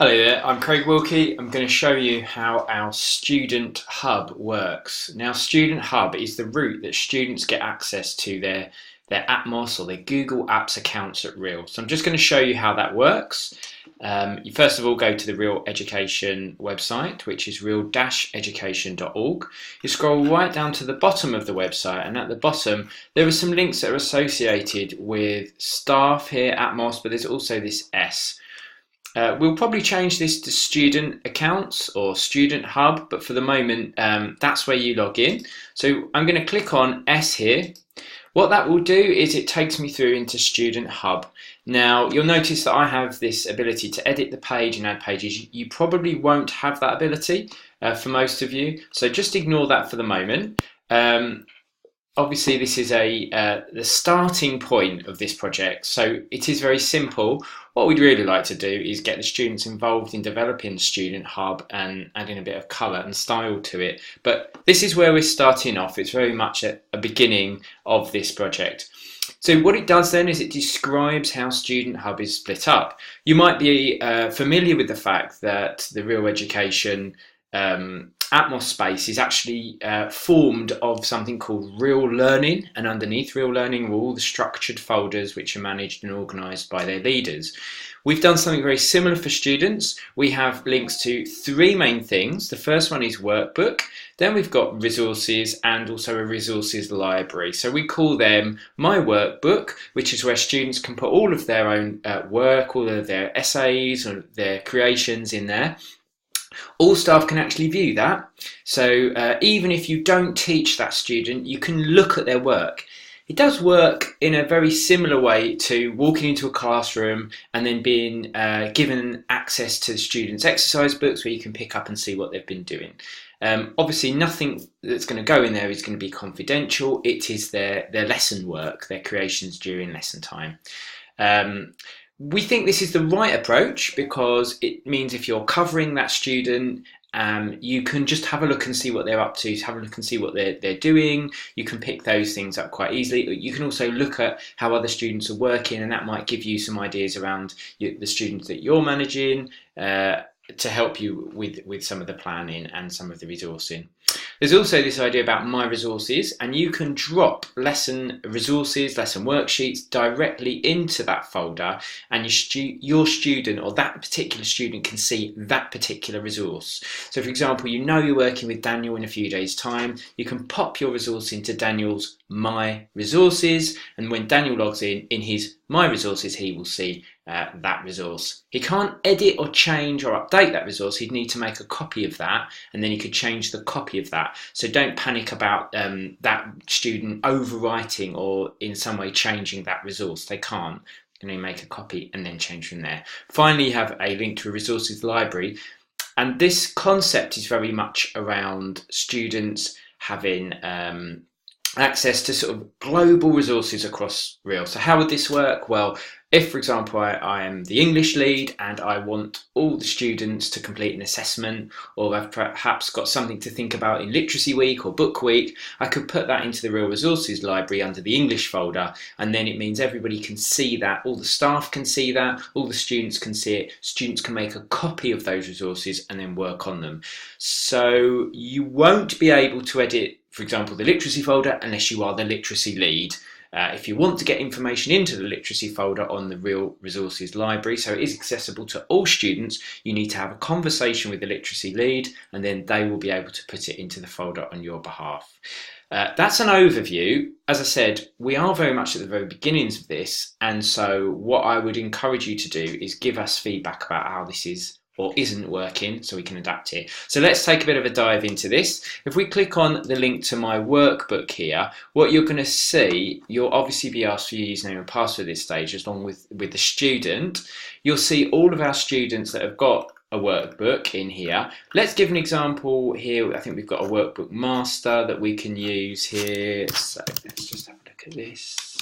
Hello there, I'm Craig Wilkie. I'm going to show you how our Student Hub works. Now, Student Hub is the route that students get access to their Atmos or their Google Apps accounts at Real. So I'm just going to show you how that works. You first of all go to the Real Education website, which is real-education.org. You scroll right down to the bottom of the website, and at the bottom there are some links that are associated with staff here, Atmos, but there's also this S. We'll probably change this to student accounts or student hub, but for the moment that's where you log in. So I'm going to click on S here. What that will do is it takes me through into Student Hub. Now you'll notice that I have this ability to edit the page and add pages. You probably won't have that ability for most of you, so just ignore that for the moment. Obviously this is the starting point of this project, so it is very simple. What we'd really like to do is get the students involved in developing the Student Hub and adding a bit of colour and style to it. But this is where we're starting off. It's very much a beginning of this project. So what it does then is it describes how Student Hub is split up. You might be familiar with the fact that the Real Education Atmos space is actually formed of something called Real Learning, and underneath Real Learning are all the structured folders which are managed and organised by their leaders. We've done something very similar for students. We have links to three main things. The first one is workbook, then we've got resources and also a resources library. So we call them My Workbook, which is where students can put all of their own work, all of their essays or their creations in there. All staff can actually view that, so even if you don't teach that student, you can look at their work. It does work in a very similar way to walking into a classroom and then being given access to the students' exercise books where you can pick up and see what they've been doing. Obviously nothing that's going to go in there is going to be confidential. It is their lesson work, their creations during lesson time. We think this is the right approach because it means if you're covering that student, you can just have a look and see what they're up to, have a look and see what they're doing. You can pick those things up quite easily. You can also look at how other students are working, and that might give you some ideas around the students that you're managing to help you with some of the planning and some of the resourcing. There's also this idea about My Resources, and you can drop lesson resources, lesson worksheets directly into that folder, and your student or that particular student can see that particular resource. So for example, you know you're working with Daniel in a few days' time, you can pop your resource into Daniel's My Resources, and when Daniel logs in his My Resources, he will see that resource. He can't edit or change or update that resource. He'd need to make a copy of that, and then he could change the copy of that. So don't panic about that student overwriting or in some way changing that resource. They can't. You can only make a copy and then change from there. Finally, you have a link to a resources library, and this concept is very much around students having access to sort of global resources across Real. So how would this work? Well, if, for example, I am the English lead and I want all the students to complete an assessment, or I've perhaps got something to think about in Literacy Week or Book Week, I could put that into the Real Resources library under the English folder, and then it means everybody can see that, all the staff can see that, all the students can see it, students can make a copy of those resources and then work on them. So you won't be able to edit, for example, the literacy folder unless you are the literacy lead. If you want to get information into the literacy folder on the Real Resources library, so it is accessible to all students, you need to have a conversation with the literacy lead, and then they will be able to put it into the folder on your behalf. That's an overview. As I said, we are very much at the very beginnings of this, and so what I would encourage you to do is give us feedback about how this is or isn't working so we can adapt it. So let's take a bit of a dive into this. If we click on the link to My Workbook here, what you're going to see, you'll obviously be asked for your username and password at this stage along with the student. You'll see all of our students that have got a workbook in here. Let's give an example here. I think we've got a workbook master that we can use here. So let's just have a look at this.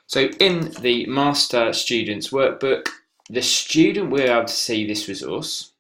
So in the master students workbook, the student will be able to see this resource.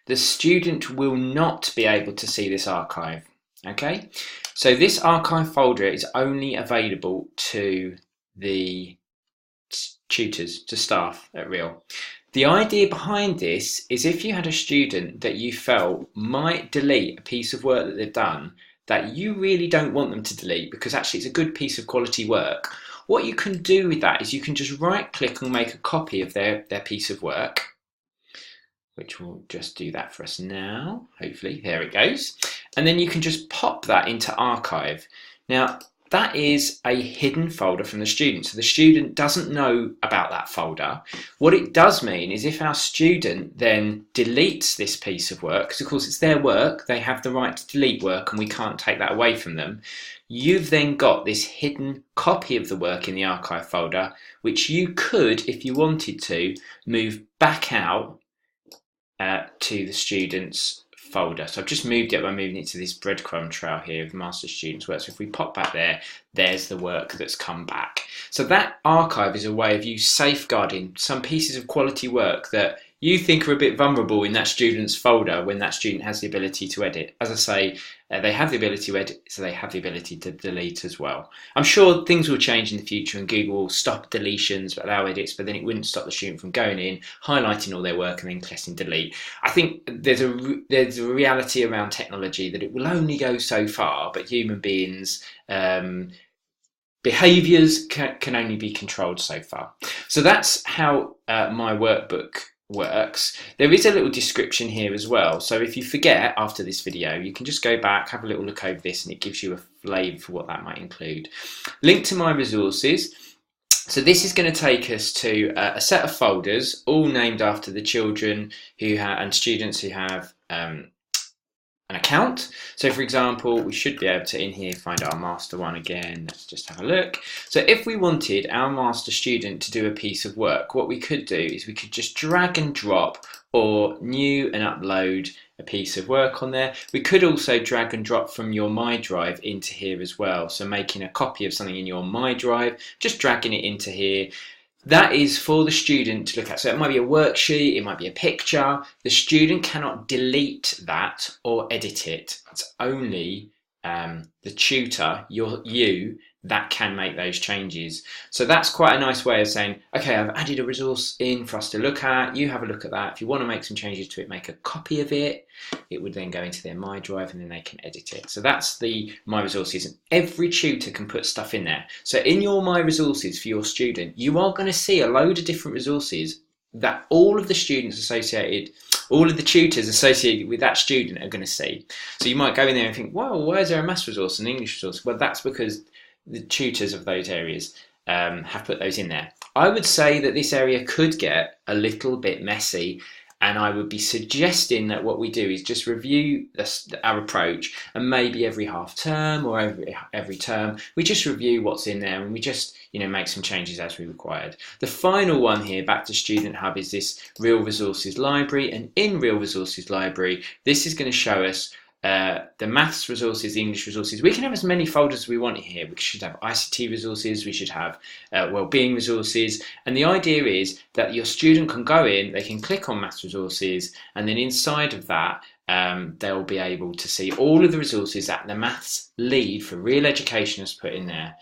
The student will not be able to see this archive. Okay, so this archive folder is only available to the tutors, to staff at Real. The idea behind this is if you had a student that you felt might delete a piece of work that they've done that you really don't want them to delete because actually it's a good piece of quality work, what you can do with that is you can just right click and make a copy of their piece of work, which will just do that for us now, hopefully. There it goes. And then you can just pop that into archive. Now, that is a hidden folder from the student, so the student doesn't know about that folder. What it does mean is if our student then deletes this piece of work, because of course it's their work, they have the right to delete work and we can't take that away from them, you've then got this hidden copy of the work in the archive folder, which you could, if you wanted to, move back out to the student's folder. So I've just moved it by moving it to this breadcrumb trail here of master students work. So if we pop back there, there's the work that's come back. So that archive is a way of you safeguarding some pieces of quality work that you think are a bit vulnerable in that student's folder when that student has the ability to edit. As I say, they have the ability to edit, so they have the ability to delete as well. I'm sure things will change in the future and Google will stop deletions but allow edits, but then it wouldn't stop the student from going in, highlighting all their work and then pressing delete. I think there's a reality around technology that it will only go so far, but human beings' behaviours can only be controlled so far. So that's how my workbook works. There is a little description here as well, so if you forget after this video you can just go back, have a little look over this, and it gives you a flavour for what that might include. Link to my resources. So this is going to take us to a set of folders all named after the children who and students who have an account. So for example, we should be able to in here find our master one again. Let's just have a look. So if we wanted our master student to do a piece of work, what we could do is we could just drag and drop or new and upload a piece of work on there. We could also drag and drop from your My Drive into here as well. So making a copy of something in your My Drive, just dragging it into here. That is for the student to look at. So it might be a worksheet, it might be a picture. The student cannot delete that or edit it. It's only the tutor, you, that can make those changes. So that's quite a nice way of saying, okay, I've added a resource in for us to look at. You have a look at that. If you want to make some changes to it, make a copy of it. It would then go into their My Drive and then they can edit it. So that's the My Resources, and every tutor can put stuff in there. So in your My Resources for your student, you are going to see a load of different resources that all of the students associated, all of the tutors associated with that student are going to see. So you might go in there and think, wow, why is there a maths resource and an English resource? Well, that's because the tutors of those areas have put those in there. I would say that this area could get a little bit messy, and I would be suggesting that what we do is just review our approach, and maybe every half term or every term we just review what's in there and we just make some changes as we required. The final one here, back to StudentHub, is this Real Resources Library, and in Real Resources Library this is going to show us the maths resources, the English resources. We can have as many folders as we want here. We should have ICT resources, we should have wellbeing resources, and the idea is that your student can go in, they can click on maths resources, and then inside of that they'll be able to see all of the resources that the maths lead for Real Education has put in there.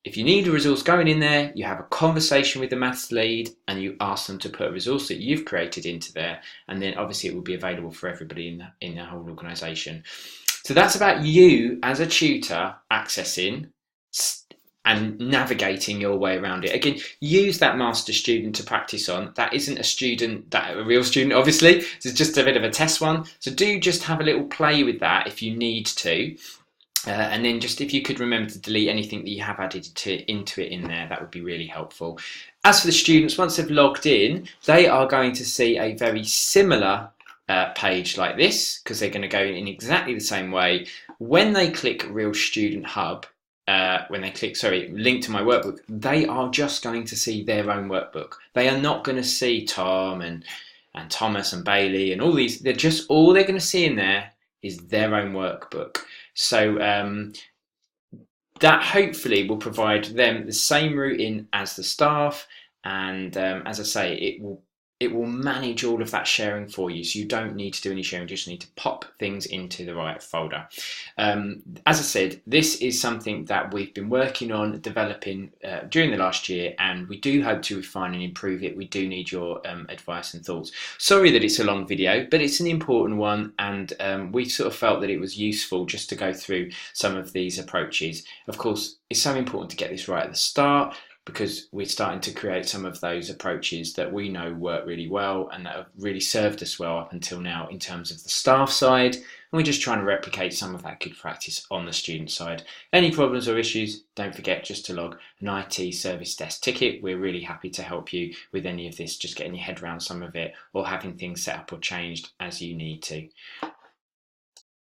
If you need a resource going in there, you have a conversation with the maths lead and you ask them to put a resource that you've created into there, and then obviously it will be available for everybody in the whole organisation. So that's about you as a tutor accessing and navigating your way around it. Again, use that master student to practice on. That isn't a real student, obviously. It's just a bit of a test one. So do just have a little play with that if you need to. And then just if you could remember to delete anything that you have added into it in there, that would be really helpful. As for the students, once they've logged in, they are going to see a very similar page like this, because they're going to go in exactly the same way. When they click Real Student Hub, when they click, link to my workbook, they are just going to see their own workbook. They are not going to see Tom and Thomas and Bailey and all these. All they're going to see in there is their own workbook. So that hopefully will provide them the same route in as the staff, and as I say, it will it will manage all of that sharing for you, so you don't need to do any sharing, you just need to pop things into the right folder. As I said, this is something that we've been working on developing during the last year, and we do hope to refine and improve it. We do need your advice and thoughts. Sorry that it's a long video, but it's an important one, and we sort of felt that it was useful just to go through some of these approaches. Of course, it's so important to get this right at the start, because we're starting to create some of those approaches that we know work really well and that have really served us well up until now in terms of the staff side, and we're just trying to replicate some of that good practice on the student side. Any problems or issues, don't forget just to log an IT service desk ticket. We're really happy to help you with any of this, just getting your head around some of it or having things set up or changed as you need to.